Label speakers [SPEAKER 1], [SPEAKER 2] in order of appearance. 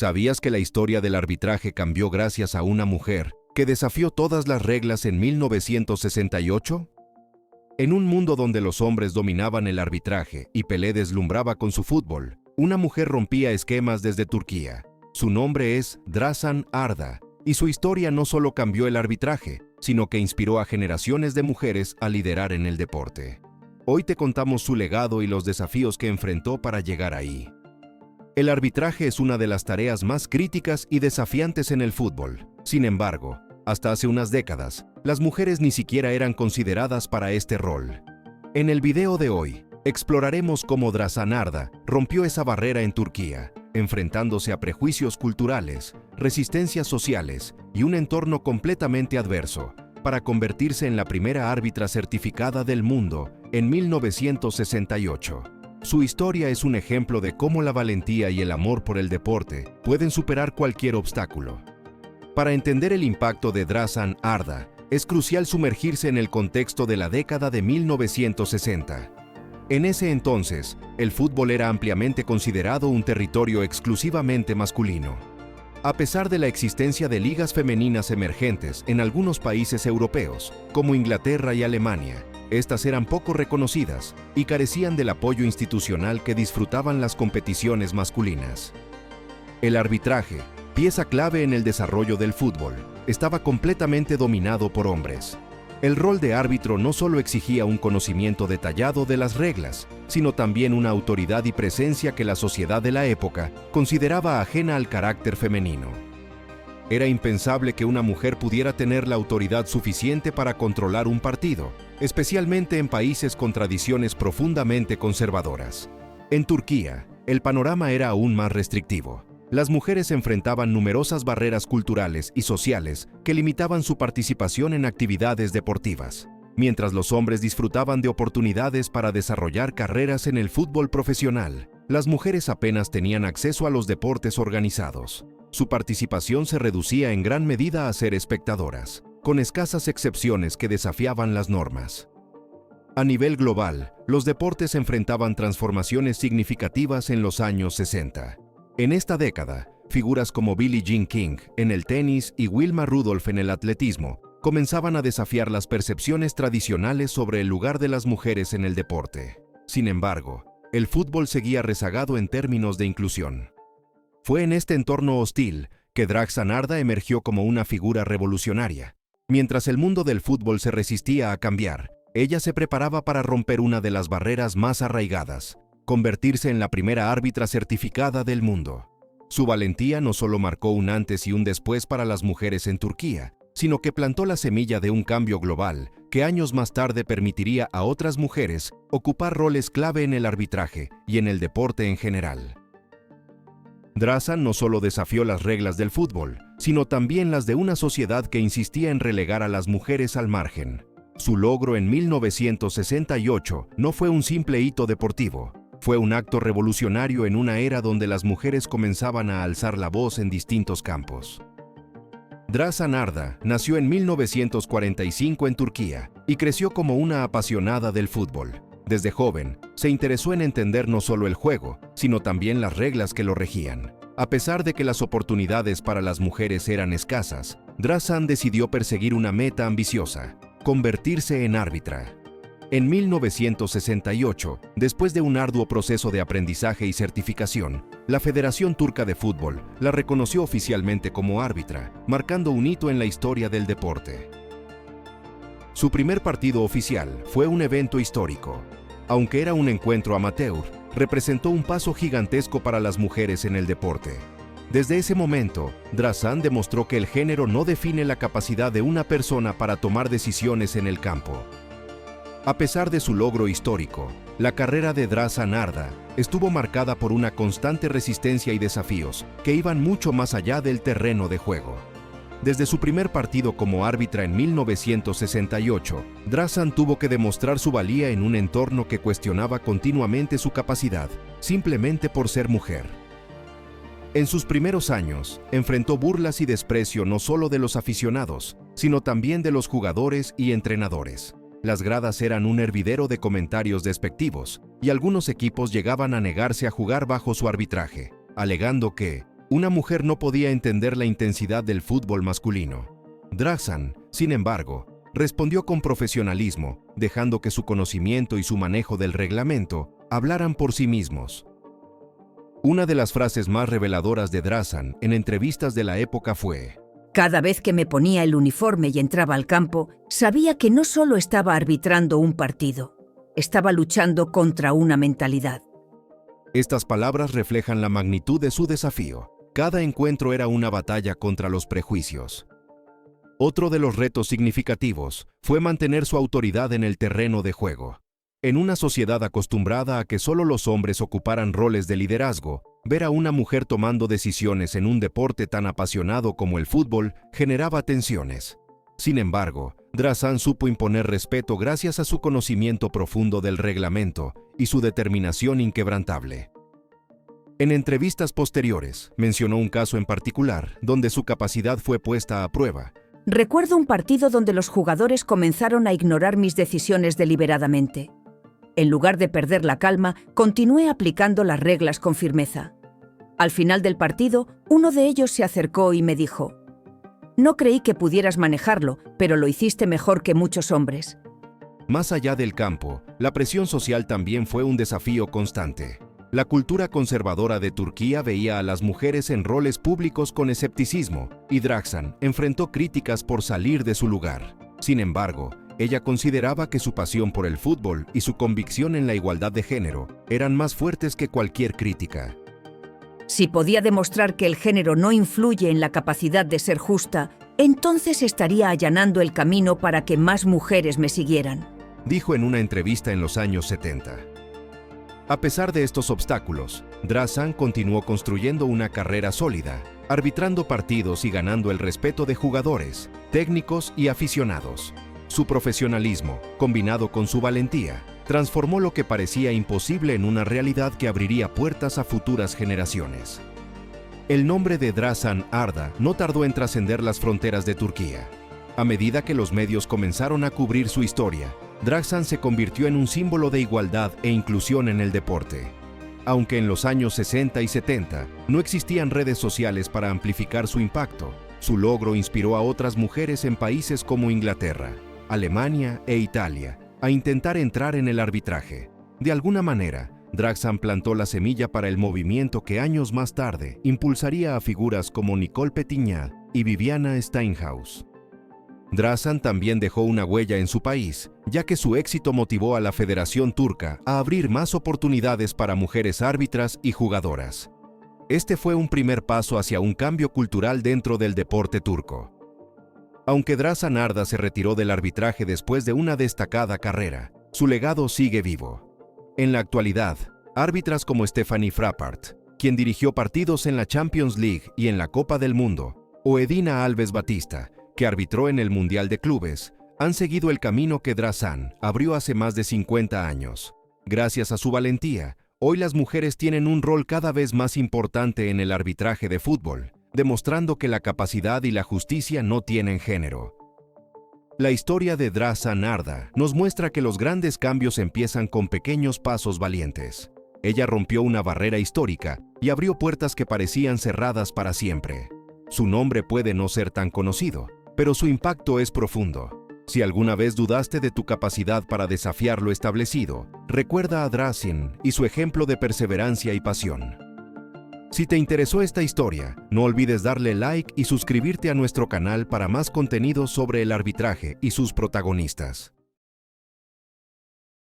[SPEAKER 1] ¿Sabías que la historia del arbitraje cambió gracias a una mujer que desafió todas las reglas en 1968? En un mundo donde los hombres dominaban el arbitraje y Pelé deslumbraba con su fútbol, una mujer rompía esquemas desde Turquía. Su nombre es Drasan Arda, y su historia no solo cambió el arbitraje, sino que inspiró a generaciones de mujeres a liderar en el deporte. Hoy te contamos su legado y los desafíos que enfrentó para llegar ahí. El arbitraje es una de las tareas más críticas y desafiantes en el fútbol. Sin embargo, hasta hace unas décadas, las mujeres ni siquiera eran consideradas para este rol. En el video de hoy, exploraremos cómo Drasan Arda rompió esa barrera en Turquía, enfrentándose a prejuicios culturales, resistencias sociales y un entorno completamente adverso, para convertirse en la primera árbitra certificada del mundo en 1968. Su historia es un ejemplo de cómo la valentía y el amor por el deporte pueden superar cualquier obstáculo. Para entender el impacto de Drasan Arda, es crucial sumergirse en el contexto de la década de 1960. En ese entonces, el fútbol era ampliamente considerado un territorio exclusivamente masculino. A pesar de la existencia de ligas femeninas emergentes en algunos países europeos, como Inglaterra y Alemania, estas eran poco reconocidas y carecían del apoyo institucional que disfrutaban las competiciones masculinas. El arbitraje, pieza clave en el desarrollo del fútbol, estaba completamente dominado por hombres. El rol de árbitro no solo exigía un conocimiento detallado de las reglas, sino también una autoridad y presencia que la sociedad de la época consideraba ajena al carácter femenino. Era impensable que una mujer pudiera tener la autoridad suficiente para controlar un partido, especialmente en países con tradiciones profundamente conservadoras. En Turquía, el panorama era aún más restrictivo. Las mujeres enfrentaban numerosas barreras culturales y sociales que limitaban su participación en actividades deportivas. Mientras los hombres disfrutaban de oportunidades para desarrollar carreras en el fútbol profesional, las mujeres apenas tenían acceso a los deportes organizados. Su participación se reducía en gran medida a ser espectadoras, con escasas excepciones que desafiaban las normas. A nivel global, los deportes enfrentaban transformaciones significativas en los años 60. En esta década, figuras como Billie Jean King en el tenis y Wilma Rudolph en el atletismo comenzaban a desafiar las percepciones tradicionales sobre el lugar de las mujeres en el deporte. Sin embargo, el fútbol seguía rezagado en términos de inclusión. Fue en este entorno hostil que Drasan Arda emergió como una figura revolucionaria. Mientras el mundo del fútbol se resistía a cambiar, ella se preparaba para romper una de las barreras más arraigadas: convertirse en la primera árbitra certificada del mundo. Su valentía no solo marcó un antes y un después para las mujeres en Turquía, sino que plantó la semilla de un cambio global que años más tarde permitiría a otras mujeres ocupar roles clave en el arbitraje y en el deporte en general. Drasan no solo desafió las reglas del fútbol, sino también las de una sociedad que insistía en relegar a las mujeres al margen. Su logro en 1968 no fue un simple hito deportivo. Fue un acto revolucionario en una era donde las mujeres comenzaban a alzar la voz en distintos campos. Drasan Arda nació en 1945 en Turquía y creció como una apasionada del fútbol. Desde joven, se interesó en entender no solo el juego, sino también las reglas que lo regían. A pesar de que las oportunidades para las mujeres eran escasas, Drasan decidió perseguir una meta ambiciosa: convertirse en árbitra. En 1968, después de un arduo proceso de aprendizaje y certificación, la Federación Turca de Fútbol la reconoció oficialmente como árbitra, marcando un hito en la historia del deporte. Su primer partido oficial fue un evento histórico. Aunque era un encuentro amateur, representó un paso gigantesco para las mujeres en el deporte. Desde ese momento, Drasan demostró que el género no define la capacidad de una persona para tomar decisiones en el campo. A pesar de su logro histórico, la carrera de Drasan Arda estuvo marcada por una constante resistencia y desafíos que iban mucho más allá del terreno de juego. Desde su primer partido como árbitra en 1968, Drasan tuvo que demostrar su valía en un entorno que cuestionaba continuamente su capacidad, simplemente por ser mujer. En sus primeros años, enfrentó burlas y desprecio no solo de los aficionados, sino también de los jugadores y entrenadores. Las gradas eran un hervidero de comentarios despectivos, y algunos equipos llegaban a negarse a jugar bajo su arbitraje, alegando que Una mujer no podía entender la intensidad del fútbol masculino. Drasan, sin embargo, respondió con profesionalismo, dejando que su conocimiento y su manejo del reglamento hablaran por sí mismos. Una de las frases más reveladoras de Drasan en entrevistas de la época fue:
[SPEAKER 2] cada vez que me ponía el uniforme y entraba al campo, sabía que no solo estaba arbitrando un partido, estaba luchando contra una mentalidad.
[SPEAKER 1] Estas palabras reflejan la magnitud de su desafío. Cada encuentro era una batalla contra los prejuicios. Otro de los retos significativos fue mantener su autoridad en el terreno de juego. En una sociedad acostumbrada a que solo los hombres ocuparan roles de liderazgo, ver a una mujer tomando decisiones en un deporte tan apasionado como el fútbol generaba tensiones. Sin embargo, Drasan supo imponer respeto gracias a su conocimiento profundo del reglamento y su determinación inquebrantable. En entrevistas posteriores, mencionó un caso en particular donde su capacidad fue puesta a prueba.
[SPEAKER 2] Recuerdo un partido donde los jugadores comenzaron a ignorar mis decisiones deliberadamente. En lugar de perder la calma, continué aplicando las reglas con firmeza. Al final del partido, uno de ellos se acercó y me dijo: no creí que pudieras manejarlo, pero lo hiciste mejor que muchos hombres.
[SPEAKER 1] Más allá del campo, la presión social también fue un desafío constante. La cultura conservadora de Turquía veía a las mujeres en roles públicos con escepticismo, y Drasan enfrentó críticas por salir de su lugar. Sin embargo, ella consideraba que su pasión por el fútbol y su convicción en la igualdad de género eran más fuertes que cualquier crítica.
[SPEAKER 2] Si podía demostrar que el género no influye en la capacidad de ser justa, entonces estaría allanando el camino para que más mujeres me siguieran,
[SPEAKER 1] dijo en una entrevista en los años 70. A pesar de estos obstáculos, Drasan continuó construyendo una carrera sólida, arbitrando partidos y ganando el respeto de jugadores, técnicos y aficionados. Su profesionalismo, combinado con su valentía, transformó lo que parecía imposible en una realidad que abriría puertas a futuras generaciones. El nombre de Drasan Arda no tardó en trascender las fronteras de Turquía. A medida que los medios comenzaron a cubrir su historia, Drasan se convirtió en un símbolo de igualdad e inclusión en el deporte. Aunque en los años 60 y 70 no existían redes sociales para amplificar su impacto, su logro inspiró a otras mujeres en países como Inglaterra, Alemania e Italia a intentar entrar en el arbitraje. De alguna manera, Drasan plantó la semilla para el movimiento que años más tarde impulsaría a figuras como Nicole Petignat y Viviana Steinhaus. Drasan también dejó una huella en su país, ya que su éxito motivó a la Federación Turca a abrir más oportunidades para mujeres árbitras y jugadoras. Este fue un primer paso hacia un cambio cultural dentro del deporte turco. Aunque Drasan Arda se retiró del arbitraje después de una destacada carrera, su legado sigue vivo. En la actualidad, árbitras como Stephanie Frappart, quien dirigió partidos en la Champions League y en la Copa del Mundo, o Edina Alves Batista, que arbitró en el Mundial de Clubes, han seguido el camino que Drasan abrió hace más de 50 años. Gracias a su valentía, hoy las mujeres tienen un rol cada vez más importante en el arbitraje de fútbol, demostrando que la capacidad y la justicia no tienen género. La historia de Drasan Arda nos muestra que los grandes cambios empiezan con pequeños pasos valientes. Ella rompió una barrera histórica y abrió puertas que parecían cerradas para siempre. Su nombre puede no ser tan conocido, pero su impacto es profundo. Si alguna vez dudaste de tu capacidad para desafiar lo establecido, recuerda a Drasan y su ejemplo de perseverancia y pasión. Si te interesó esta historia, no olvides darle like y suscribirte a nuestro canal para más contenido sobre el arbitraje y sus protagonistas.